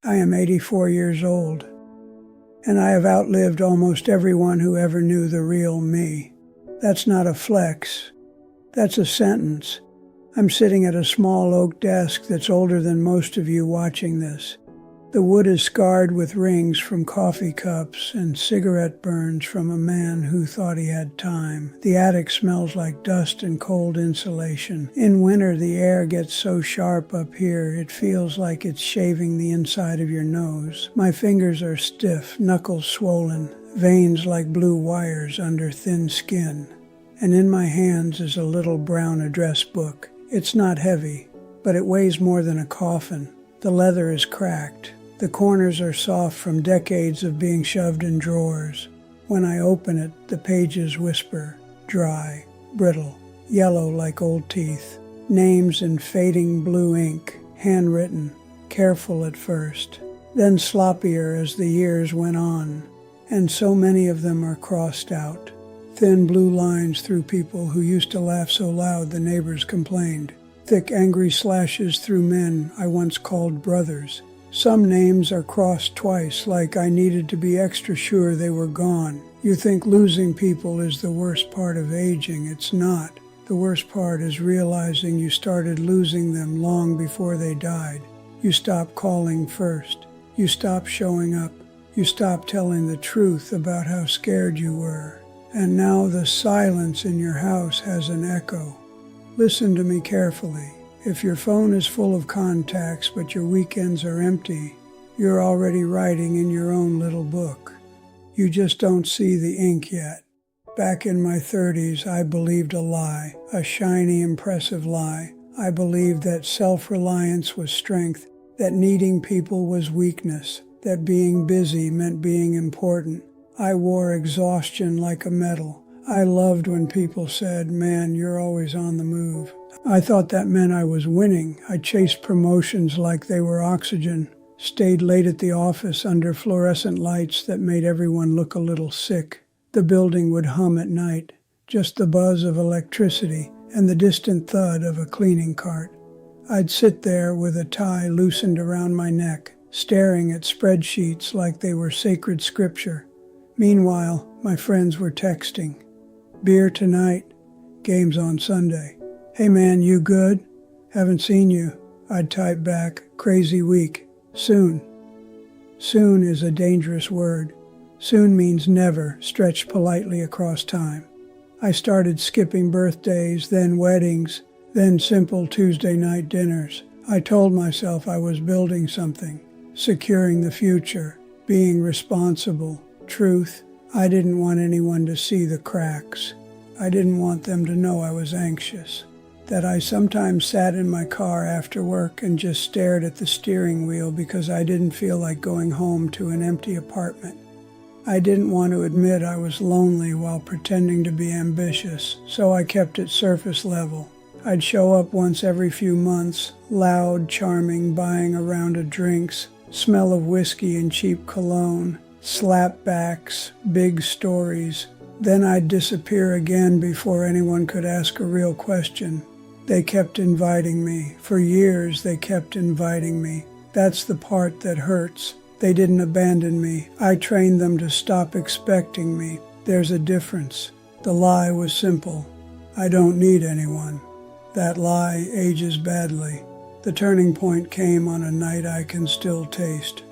I am 84 years old, and I have outlived almost everyone who ever knew the real me. That's not a flex. That's a sentence. I'm sitting at a small oak desk that's older than most of you watching this. The wood is scarred with rings from coffee cups and cigarette burns from a man who thought he had time. The attic smells like dust and cold insulation. In winter, the air gets so sharp up here, it feels like it's shaving the inside of your nose. My fingers are stiff, knuckles swollen, veins like blue wires under thin skin. And in my hands is a little brown address book. It's not heavy, but it weighs more than a coffin. The leather is cracked. The corners are soft from decades of being shoved in drawers. When I open it, the pages whisper, dry, brittle, yellow like old teeth. Names in fading blue ink, handwritten, careful at first, then sloppier as the years went on, and so many of them are crossed out. Thin blue lines through people who used to laugh so loud the neighbors complained. Thick angry slashes through men I once called brothers. Some names are crossed twice, like I needed to be extra sure they were gone. You think losing people is the worst part of aging. It's not. The worst part is realizing you started losing them long before they died. You stopped calling first. You stopped showing up. You stopped telling the truth about how scared you were. And now the silence in your house has an echo. Listen to me carefully. If your phone is full of contacts but your weekends are empty, you're already writing in your own little book. You just don't see the ink yet. Back in my 30s, I believed a lie, a shiny, impressive lie. I believed that self-reliance was strength, that needing people was weakness, that being busy meant being important. I wore exhaustion like a medal. I loved when people said, "Man, you're always on the move." I thought that meant I was winning. I chased promotions like they were oxygen, stayed late at the office under fluorescent lights that made everyone look a little sick. The building would hum at night, just the buzz of electricity and the distant thud of a cleaning cart. I'd sit there with a tie loosened around my neck, staring at spreadsheets like they were sacred scripture. Meanwhile, my friends were texting. Beer tonight, games on Sunday. Hey man, you good? Haven't seen you. I'd type back, crazy week. Soon. Soon is a dangerous word. Soon means never, stretched politely across time. I started skipping birthdays, then weddings, then simple Tuesday night dinners. I told myself I was building something, securing the future, being responsible. Truth, I didn't want anyone to see the cracks. I didn't want them to know I was anxious. That I sometimes sat in my car after work and just stared at the steering wheel because I didn't feel like going home to an empty apartment. I didn't want to admit I was lonely while pretending to be ambitious, so I kept it surface level. I'd show up once every few months, loud, charming, buying a round of drinks, smell of whiskey and cheap cologne, slapbacks, big stories. Then I'd disappear again before anyone could ask a real question. They kept inviting me. For years, they kept inviting me. That's the part that hurts. They didn't abandon me. I trained them to stop expecting me. There's a difference. The lie was simple. I don't need anyone. That lie ages badly. The turning point came on a night I can still taste.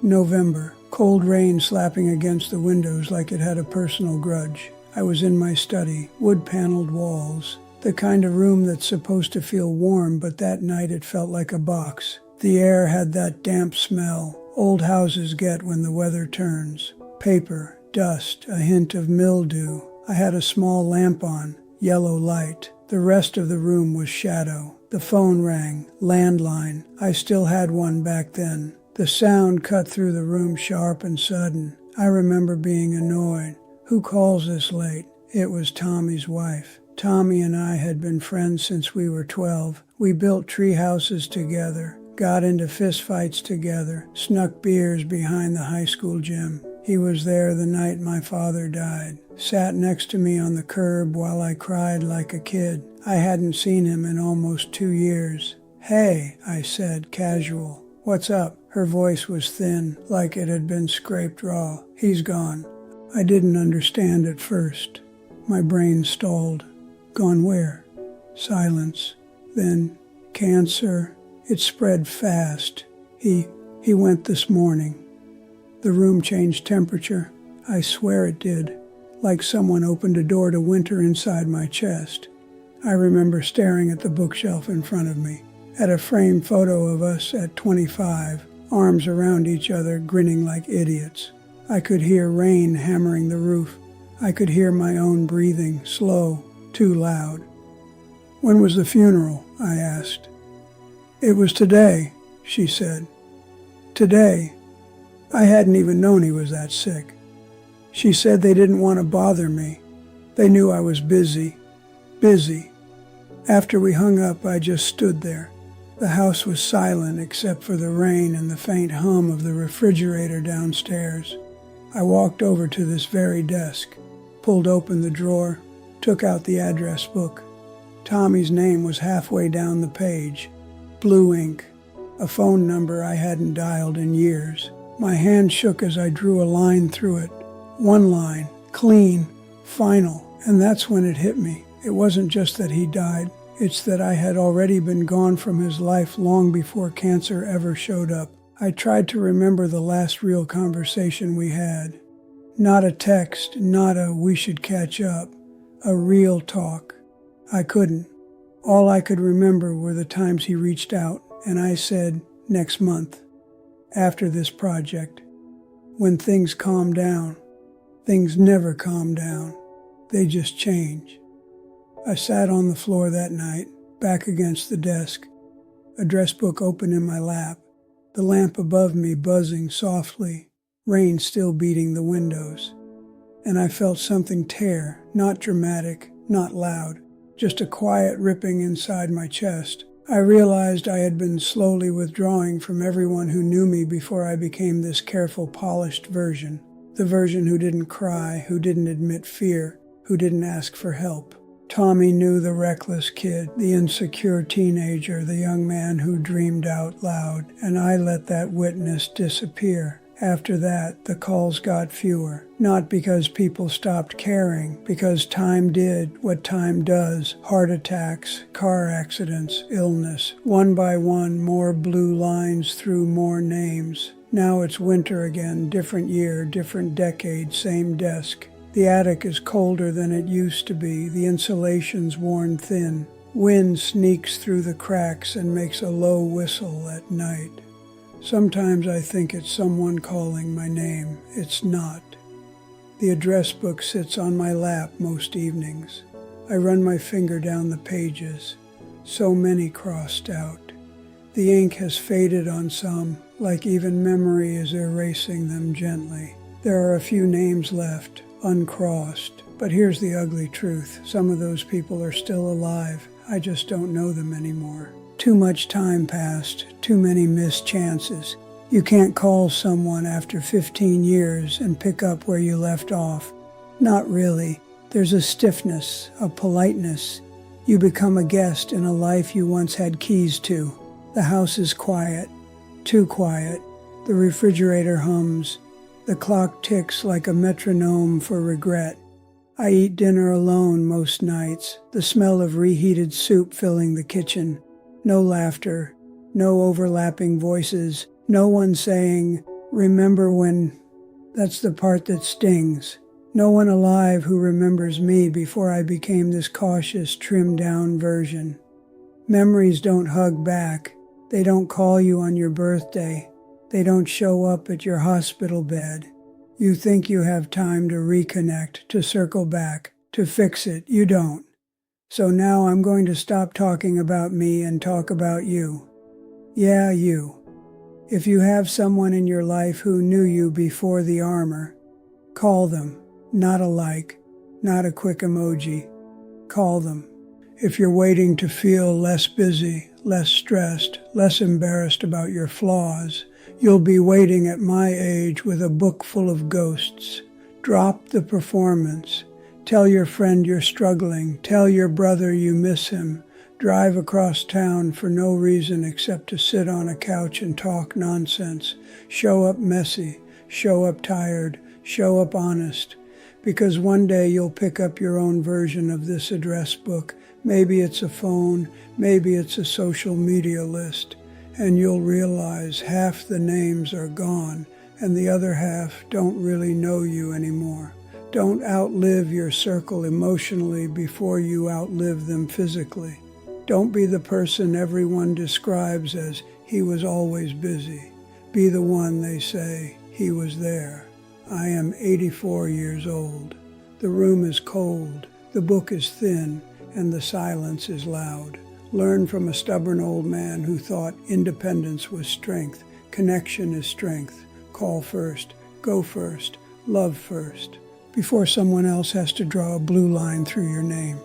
November. Cold rain slapping against the windows like it had a personal grudge. I was in my study, wood-paneled walls. The kind of room that's supposed to feel warm, but that night it felt like a box. The air had that damp smell old houses get when the weather turns. Paper, dust, a hint of mildew. I had a small lamp on, yellow light. The rest of the room was shadow. The phone rang, landline. I still had one back then. The sound cut through the room sharp and sudden. I remember being annoyed. Who calls this late? It was Tommy's wife. Tommy and I had been friends since we were 12. We built tree houses together, got into fistfights together, snuck beers behind the high school gym. He was there the night my father died, sat next to me on the curb while I cried like a kid. I hadn't seen him in almost 2 years. "Hey," I said, casual. "What's up?" Her voice was thin, like it had been scraped raw. "He's gone." I didn't understand at first. My brain stalled. "Gone where?" Silence. Then, "Cancer. It spread fast. He went this morning." The room changed temperature. I swear it did. Like someone opened a door to winter inside my chest. I remember staring at the bookshelf in front of me, at a framed photo of us at 25, arms around each other, grinning like idiots. I could hear rain hammering the roof. I could hear my own breathing, slow, too loud. "When was the funeral?" I asked. "It was today," she said. "Today." I hadn't even known he was that sick. She said they didn't want to bother me. They knew I was busy. Busy. After we hung up, I just stood there. The house was silent except for the rain and the faint hum of the refrigerator downstairs. I walked over to this very desk, pulled open the drawer, took out the address book. Tommy's name was halfway down the page. Blue ink. A phone number I hadn't dialed in years. My hand shook as I drew a line through it. One line, clean, final, and that's when it hit me. It wasn't just that he died, it's that I had already been gone from his life long before cancer ever showed up. I tried to remember the last real conversation we had. Not a text, not a "we should catch up," a real talk. I couldn't. All I could remember were the times he reached out, and I said, "Next month, after this project, when things calm down." Things never calm down. They just change. I sat on the floor that night, back against the desk, address book open in my lap, the lamp above me buzzing softly, rain still beating the windows. And I felt something tear, not dramatic, not loud, just a quiet ripping inside my chest. I realized I had been slowly withdrawing from everyone who knew me before I became this careful, polished version. The version who didn't cry, who didn't admit fear, who didn't ask for help. Tommy knew the reckless kid, the insecure teenager, the young man who dreamed out loud, and I let that witness disappear. After that, the calls got fewer. Not because people stopped caring, because time did what time does. Heart attacks, car accidents, illness. One by one, more blue lines through more names. Now it's winter again, different year, different decade, same desk. The attic is colder than it used to be, the insulation's worn thin. Wind sneaks through the cracks and makes a low whistle at night. Sometimes I think it's someone calling my name. It's not. The address book sits on my lap most evenings. I run my finger down the pages. So many crossed out. The ink has faded on some, like even memory is erasing them gently. There are a few names left, uncrossed. But here's the ugly truth. Some of those people are still alive. I just don't know them anymore. Too much time passed, too many missed chances. You can't call someone after 15 years and pick up where you left off. Not really. There's a stiffness, a politeness. You become a guest in a life you once had keys to. The house is quiet, too quiet. The refrigerator hums. The clock ticks like a metronome for regret. I eat dinner alone most nights, the smell of reheated soup filling the kitchen. No laughter, no overlapping voices, no one saying, "Remember when..." That's the part that stings. No one alive who remembers me before I became this cautious, trimmed-down version. Memories don't hug back. They don't call you on your birthday. They don't show up at your hospital bed. You think you have time to reconnect, to circle back, to fix it. You don't. So now I'm going to stop talking about me and talk about you. Yeah, you. If you have someone in your life who knew you before the armor, call them. Not a like, not a quick emoji. Call them. If you're waiting to feel less busy, less stressed, less embarrassed about your flaws, you'll be waiting at my age with a book full of ghosts. Drop the performance. Tell your friend you're struggling. Tell your brother you miss him. Drive across town for no reason except to sit on a couch and talk nonsense. Show up messy. Show up tired. Show up honest. Because one day you'll pick up your own version of this address book. Maybe it's a phone. Maybe it's a social media list. And you'll realize half the names are gone and the other half don't really know you anymore. Don't outlive your circle emotionally before you outlive them physically. Don't be the person everyone describes as he was always busy. Be the one they say he was there. I am 84 years old. The room is cold, the book is thin, and the silence is loud. Learn from a stubborn old man who thought independence was strength, connection is strength. Call first, go first, love first, before someone else has to draw a blue line through your name.